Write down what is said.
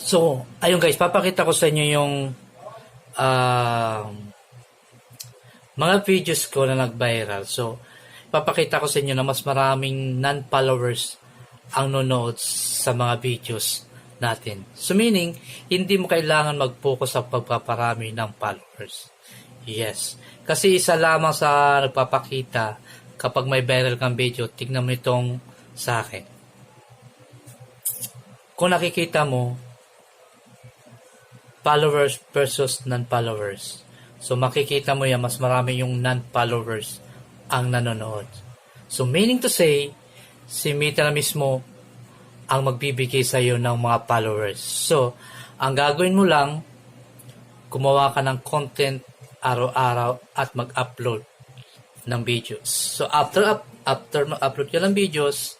So, ayun guys, papakita ko sa inyo yung ah, mga videos ko na nag-viral. So, papakita ko sa inyo na mas maraming non-followers ang nonood sa mga videos natin. So, meaning, hindi mo kailangan mag-focus sa pagpaparami ng followers. Yes. Kasi isa lamang sa nagpapakita kapag may viral kang video, tignan mo itong sa akin. Kung nakikita mo, followers versus non-followers. So, makikita mo yan, mas marami yung non-followers ang nanonood. So, meaning to say, si Mita na mismo ang magbibigay sa iyo ng mga followers. So, ang gagawin mo lang, gumawa ka ng content araw-araw at mag-upload ng videos. So, after mag-upload ka ng videos,